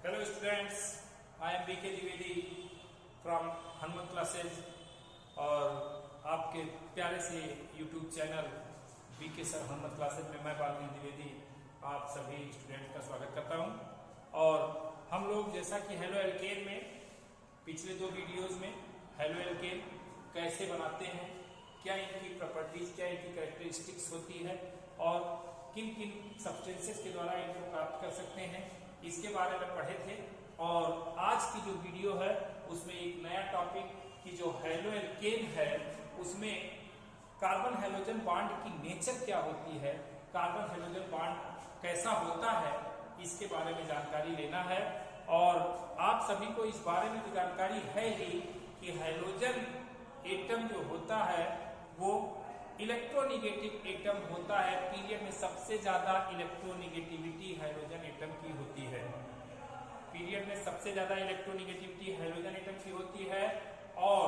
Hello students, I am BK Dwivedi from Hanumat classes और आपके प्यारे से YouTube channel BK sir Hanumat classes में मैं बालवीर द्विवेदी आप सभी स्टूडेंट का स्वागत करता हूं। और हम लोग जैसा कि हेलो एल्केन में पिछले दो वीडियोस में हेलो एल्केन कैसे बनाते हैं, क्या इनकी प्रॉपर्टीज, क्या इनकी कैरेक्टरिस्टिक्स होती है और किन किन सब्सटेंसेस के द्वारा इनको प्राप्त कर सकते हैं, इसके बारे में पढ़े थे। और आज की जो वीडियो है उसमें एक नया टॉपिक की जो हेलो एल्केन है उसमें कार्बन हेलोजन बॉन्ड की नेचर क्या होती है, कार्बन हेलोजन बॉन्ड कैसा होता है, इसके बारे में जानकारी लेना है। और आप सभी को इस बारे में तो जानकारी है ही कि हेलोजन एटम जो होता है वो इलेक्ट्रोनिगेटिव एटम होता है। पीरियड में सबसे ज्यादा इलेक्ट्रोनिगेटिविटी हाइड्रोजन एटम की होती है। पीरियड में सबसे ज्यादा इलेक्ट्रोनिगेटिविटी हाइड्रोजन एटम की होती है। और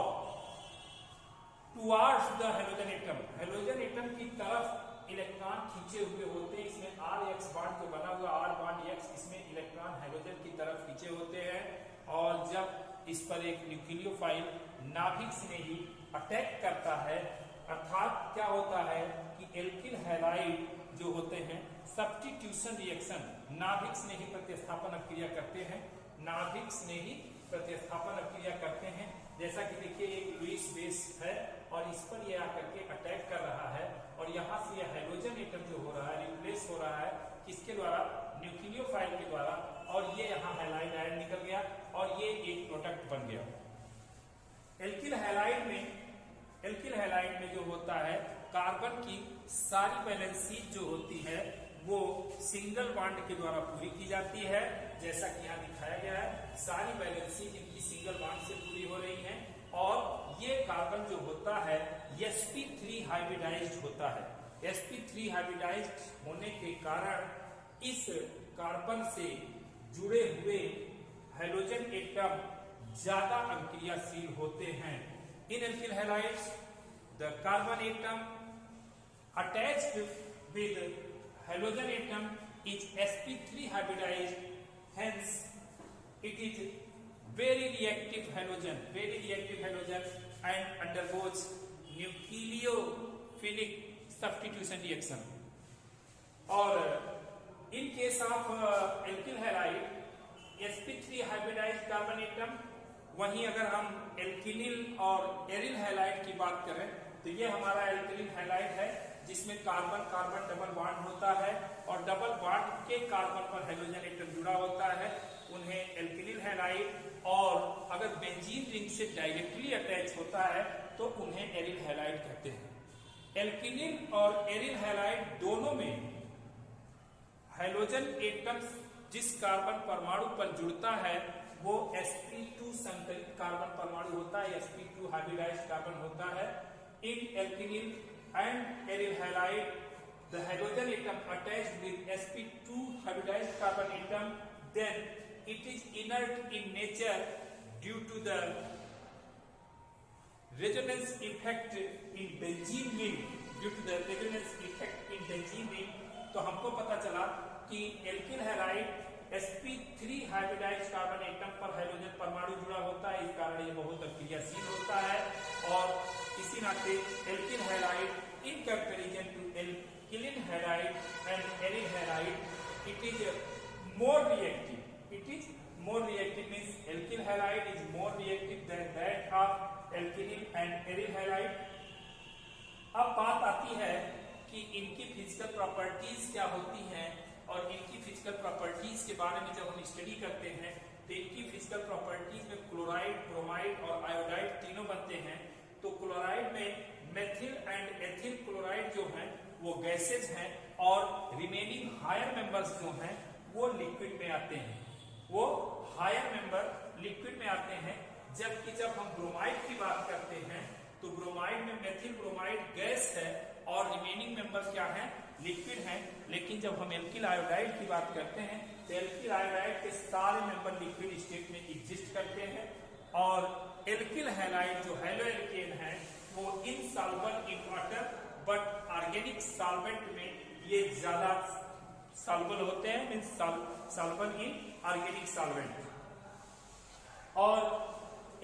टुवार्ड्स द हाइड्रोजन एटम की तरफ इलेक्ट्रॉन खींचे हुए होते हैं। इसमें आर एक्स बॉन्ड जो बना हुआ आर बॉन्ड एक्स, इसमें इलेक्ट्रॉन हाइड्रोजन की तरफ खींचे होते हैं। और जब इस पर एक न्यूक्लियोफाइल नाभिक स्नेही अटैक करता है, अर्थात क्या होता है कि एल्किल हैलाइड जो होते हैं सब्स्टिट्यूशन रिएक्शन, नाभिक स्नेही प्रतिस्थापन अभिक्रिया करते हैं, नाभिक स्नेही प्रतिस्थापन अभिक्रिया करते हैं। जैसा कि देखिए एक लुईस बेस है और इस पर ये आकर के अटैक कर रहा है और यहाँ से ये हाइड्रोजन एटम जो हो रहा है रिप्लेस हो रहा है किसके द्वारा, न्यूक्लियोफाइल के द्वारा। और ये यहाँ हैलाइड आयन निकल गया और ये एक प्रोडक्ट बन गया। एल्किल हैलाइड में जो होता है कार्बन की सारी वैलेंसी जो होती है वो सिंगल बॉन्ड के द्वारा पूरी की जाती है। जैसा कि यहाँ दिखाया गया है, सारी वैलेंसी जिनकी सिंगल बॉन्ड से पूरी हो रही है। और ये कार्बन जो होता है sp3 हाइब्रिडाइज्ड होता है। sp3 हाइब्रिडाइज्ड होने के कारण इस कार्बन से जुड़े हुए हाइड्रोजन एटम ज्यादा अभिक्रियाशील होते हैं। In alkyl halides, the carbon atom attached with halogen atom is sp3 hybridized. Hence, it is very reactive halogen and undergoes nucleophilic substitution reaction. और in case of alkyl halide, sp3 hybridized carbon atom, वहीं अगर हम एल्किनिल और aryl halide की बात करें तो ये हमारा एल्किनिल हैलाइड है जिसमें कार्बन कार्बन डबल बॉन्ड होता है और डबल बॉन्ड के कार्बन पर हाइड्रोजन एटम जुड़ा होता है, उन्हें एल्किनिल हैलाइड। और अगर बेंजीन रिंग से डायरेक्टली अटैच होता है तो उन्हें एरिल हैलाइड कहते हैं। एल्किनिल और एरिल हैलाइड दोनों में हाइड्रोजन एटम जिस कार्बन परमाणु पर जुड़ता है वो sp2 संकलित कार्बन परमाणु होता है, sp2 हाइब्रिडाइज्ड कार्बन होता है। In alkenyl and aryl halide the hydrogen atom attached with sp2 hybridized carbon atom, then it is inert in nature due to the resonance effect in benzene ring. तो हमको पता चला कि alkyl halide sp3 hybridized carbon atom पर hydrogen परमाणु जुड़ा होता है, इस कारण ये बहुत अभिक्रियाशील होता है। और इसी नाते alkyl halide in comparison to alkylene halide and aryl halide it is more reactive means alkyl halide is more reactive than that of alkylene and aryl halide. अब बात आती है कि इनकी फिजिकल प्रॉपर्टीज क्या होती हैं और इनकी फिजिकल प्रॉपर्टीज के बारे में जब हम स्टडी करते हैं तो इनकी फिजिकल प्रॉपर्टीज में क्लोराइड, ब्रोमाइड और आयोडाइड तीनों बनते हैं। तो क्लोराइड में मेथिल एंड एथिल क्लोराइड जो हैं वो गैसेज हैं और रिमेनिंग हायर मेंबर्स जो हैं वो लिक्विड में आते हैं, वो हायर मेंबर लिक्विड में आते हैं। जबकि जब हम ब्रोमाइड की बात करते हैं तो ब्रोमाइड में मेथिल ब्रोमाइड गैस है और रिमेनिंग मेंबर क्या है, लिक्विड हैं। लेकिन जब हम एल्किल आयोडाइड की बात करते हैं तो एल्किल आयोडाइड के सारे मेंबर लिक्विड स्टेट में एग्जिस्ट करते हैं। और एल्किल हैलाइड जो हेलो एल्केन है वो insoluble in water but organic solvent में ये ज्यादा सॉल्युबल होते हैं, means soluble in organic solvent. और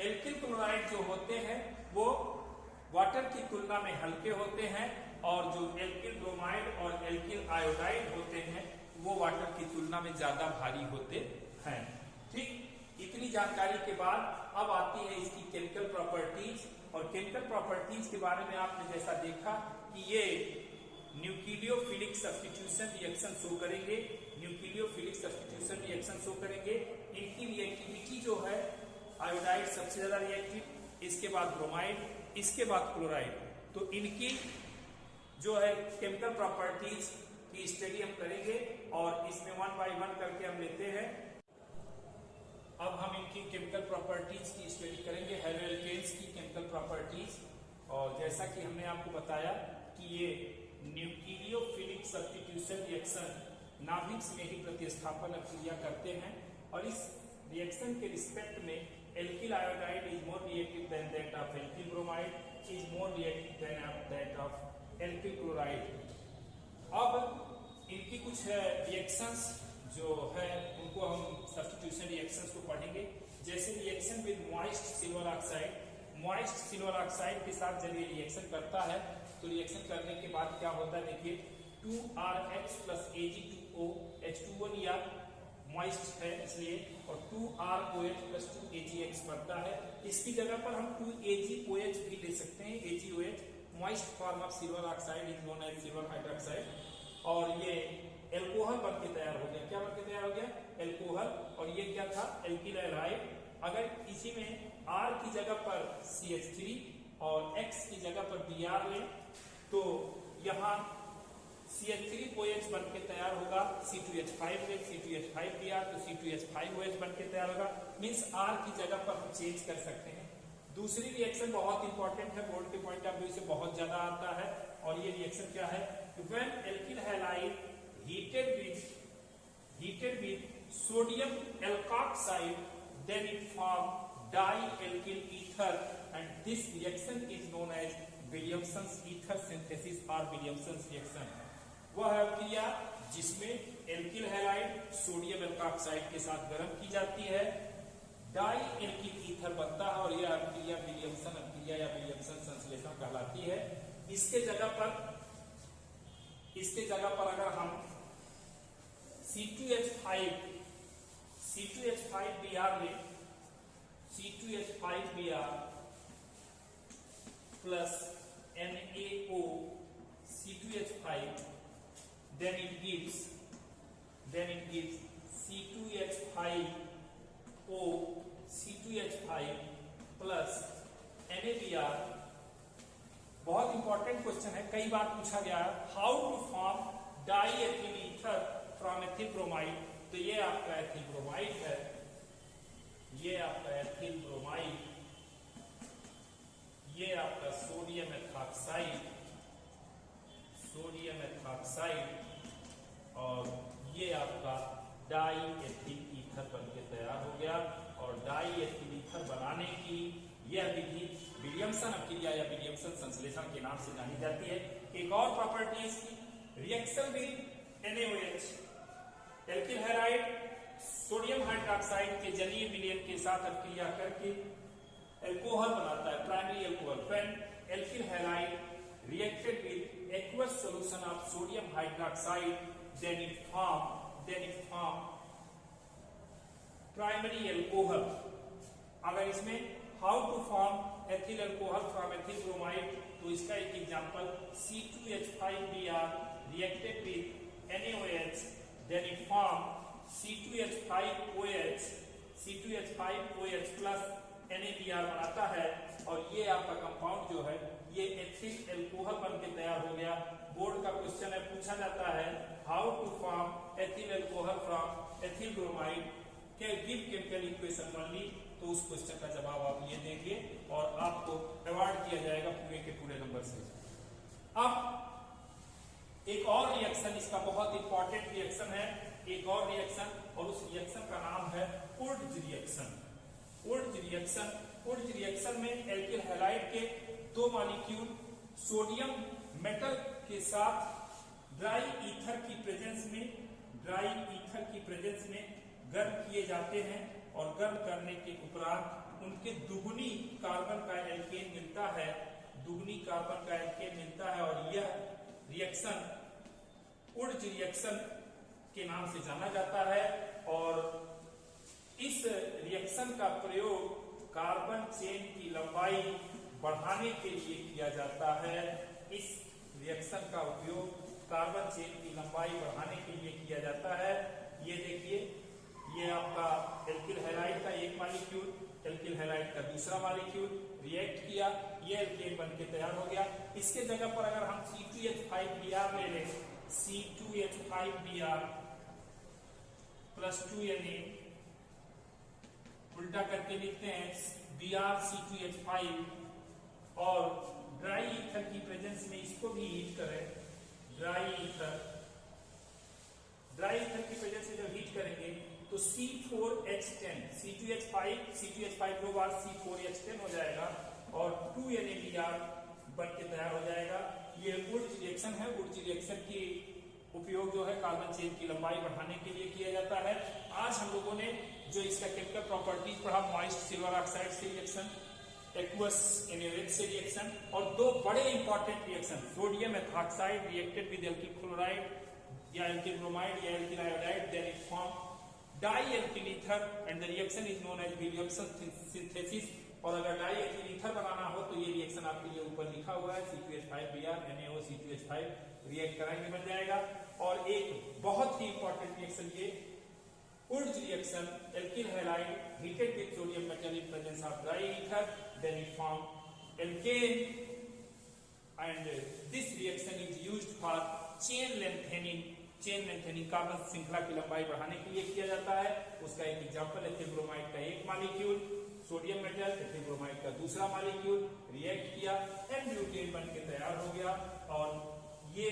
एल्किल क्लोराइड जो होते हैं वो वाटर की तुलना में हल्के होते हैं, और जो एल्किल ब्रोमाइड और एल्किल आयोडाइड होते हैं वो वाटर की तुलना में ज्यादा भारी होते हैं। ठीक, इतनी जानकारी के बाद अब आती है इसकी केमिकल प्रॉपर्टीज। और केमिकल प्रॉपर्टीज के बारे में आपने जैसा देखा कि ये न्यूक्लियोफिलिक सब्स्टिट्यूशन रिएक्शन शो करेंगे, न्यूक्लियोफिलिक सब्स्टिट्यूशन रिएक्शन शो करेंगे। इनकी रिएक्टिविटी जो है, आयोडाइड सबसे ज्यादा रिएक्टिव, इसके बाद ब्रोमाइड, इसके बाद क्लोराइड। तो इनकी जो है केमिकल प्रॉपर्टीज की स्टडी हम करेंगे और इसमें 1 बाय 1 करके हम लेते हैं। अब हम इनकी केमिकल प्रॉपर्टीज की स्टडी करेंगे, हेलोएल्केन्स की केमिकल प्रॉपर्टीज। और जैसा कि हमने आपको बताया कि ये न्यूक्लियोफिलिक सब्स्टिट्यूशन रिएक्शन नाभिक में ही प्रतिस्थापन क्रिया करते हैं, और इस रिएक्शन के रिस्पेक्ट में alkyl iodide is more reactive than that of alkyl bromide, is more reactive than that of alkyl chloride. अब इनकी कुछ रिएक्शंस जो है उनको हम सब्स्टिट्यूशन रिएक्शंस को पढ़ेंगे। जैसे reaction with moist silver oxide, moist silver oxide के साथ जब ये रिएक्शन करता है तो रिएक्शन करने के बाद क्या होता है, देखिए 2RH प्लस Ag2O H2O लिया, मॉइस्ट है इसलिए, और 2ROH प्लस 2AgX बनता है। इसकी जगह पर हम 2AgOH भी ले सकते हैं, AgOH moist form of silver oxide is known as silver hydroxide. और ये एल्कोहल बनके तैयार हो गया। क्या बनके तैयार हो गया? एल्कोहल। और ये क्या था? Alkyl halide. अगर इसी में R की जगह पर CH3 और X की जगह पर Br लें तो यहाँ CH3OH बनके तैयार होगा, C2H5 ले, C2H5Br तो C2H5OH बनके तैयार होगा। मींस R की जगह पर हम चेंज कर सकते हैं। दूसरी रिएक्शन बहुत इंपॉर्टेंट है, बोर्ड के पॉइंट ऑफ व्यू से बहुत ज्यादा आता है, और ये रिएक्शन क्या है? When alkyl halide heated with sodium alkoxide, then it forms dialkyl ether, and this reaction is known as Williamson's ether synthesis or Williamson's reaction। वह क्रिया जिसमें एल्किल हैलाइड सोडियम एल्कोक्साइड के साथ गर्म की जाती है, डाइएल्किल ईथर बनता है, और यह अभिक्रिया विलियमसन अभिक्रिया या विलियमसन संश्लेषण कहलाती है। इसके जगह पर अगर हम C2H5Br लें, C2H5Br plus NaO C2H5, then it gives C2H5O C2H5 plus NaBr। बहुत इंपॉर्टेंट क्वेश्चन है, कई बार पूछा गया है, how to form diethyl ether from ethyl bromide. तो ये आपका एथिल ब्रोमाइड है, ये आपका एथिल ब्रोमाइड, ये आपका सोडियम एथॉक्साइड, और ये आपका डाइएथिल ईथर बनके तैयार हो गया। और डाइएथिल ईथर बनाने की यह विधि विलियमसन अभिक्रिया या विलियमसन संश्लेषण के नाम से जानी जाती है। एक और प्रॉपर्टी इसकी, reaction with NaOH, alkyl halide sodium hydroxide के जलीय विलयन के साथ अभिक्रिया करके एल्कोहल बनाता है, primary alcohol. When alkyl halide reacted with aqueous solution of sodium hydroxide, then it form primary alcohol। अगर इसमें how to form ethyl alcohol from ethyl bromide, तो इसका एक example C2H5Br reacted with NaOH, then it form C2H5OH plus NaBr बनाता है, और ये आपका कंपाउंड जो है ये एथिल एल्कोहल बनके तैयार हो गया। बोर्ड का क्वेश्चन है, पूछा जाता है how to form ethyl alcohol from ethyl bromide, can give chemical equation only. तो उस क्वेश्चन का जवाब आप ये देंगे और आपको अवार्ड किया जाएगा पूरे के पूरे नंबर से। अब एक और रिएक्शन, इसका बहुत इंपॉर्टेंट रिएक्शन है, एक और रिएक्शन, और उस रिएक्शन का नाम है उर्ज रिएक्शन। उर्ज रिएक्शन में एल्किल हैलाइड के दो मॉलिक्यूल सोडियम मेटल के साथ ड्राई ईथर की प्रेजेंस में ड्राई ईथर की प्रेजेंस में गर्म किए जाते हैं और गर्म करने के उपरांत उनके दुगुनी कार्बन का एल्केन मिलता है, दुगुनी कार्बन का एल्केन मिलता है और यह रिएक्शन उर्ज रिएक्शन के नाम से जाना जाता है। और इस रिएक्शन का प्रयोग कार्बन चेन की लंबाई बढ़ाने के लिए किया जाता है। इस रिएक्शन का उपयोग कार्बन चेन की लंबाई बढ़ाने के लिए किया जाता है। ये देखिए, ये आपका एल्किल हैलाइड का एक मॉलिक्यूल एल्किल हैलाइड का दूसरा मॉलिक्यूल रिएक्ट किया, ये एल्केन बन के तैयार हो गया। इसके जगह पर अगर हम C2H5Br ले लें, C2H5Br प्लस 2Na, उल्टा करके लिखते हैं BrC2H5 और ड्राई ईथर की प्रेजेंस में इसको भी हीट करें, ड्राई ईथर की प्रेजेंस में जब हीट करेंगे तो C4H10, C2H5 दो बार C4H10 हो जाएगा और 2NaBr बन के तैयार हो जाएगा। ये उर्ज रिएक्शन है। उर्ज रिएक्शन की उपयोग जो है कार्बन चेन की लंबाई बढ़ाने के लिए किया जाता है। आज हम लोगों ने जो इसका केमिकल प्रॉपर्टीज पढ़ा, मॉइस्ट सिल्वर ऑक्साइड से रिएक्शन, एक्वस एनएच से रिएक्शन और दो बड़े important reaction, sodium ethoxide reacted with alkyl chloride या एल्किल ब्रोमाइड या alkyl iodide, then it form di alkyl ether and the reaction is known as Williamson synthesis. और अगर die alkyl ether बनाना हो तो ये रिएक्शन आपके लिए ऊपर लिखा हुआ है, C2H5Br NaO C2H5 रिएक्ट कराएंगे बन जाएगा। और एक बहुत ही इंपॉर्टेंट रिएक्शन ये Wurtz reaction, alkyl halide heated with sodium metal in presence of dry ether, then it form alkane, and this reaction is used for chain lengthening carbon श्रृंखला की लंबाई बढ़ाने के लिए किया जाता है। उसका एक एग्जांपल एथिल ब्रोमाइड का एक molecule, sodium metal, ethyl bromide का दूसरा मॉलिक्यूल रिएक्ट किया, N-ब्यूटेन बन के तैयार हो गया और ये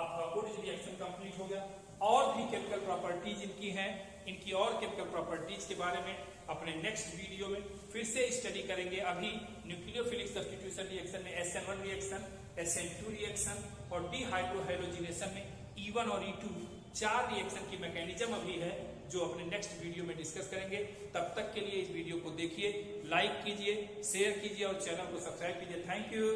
आपका उर्ज रिएक्शन कंप्लीट हो गया। और भी केमिकल प्रॉपर्टीज इनकी हैं, इनकी और केमिकल प्रॉपर्टीज के बारे में अपने नेक्स्ट वीडियो में फिर से स्टडी करेंगे। अभी न्यूक्लियोफिलिक सब्स्टिट्यूशन रिएक्शन में SN1 रिएक्शन, SN2 रिएक्शन और डिहाइड्रोहाइड्रोजिनेशन में E1 और E2 चार रिएक्शन की मैकेनिज्म अभी है जो अपने नेक्स्ट वीडियो में डिस्कस करेंगे। तब तक के लिए इस वीडियो को देखिए, लाइक कीजिए, शेयर कीजिए और चैनल को सब्सक्राइब कीजिए। Thank you.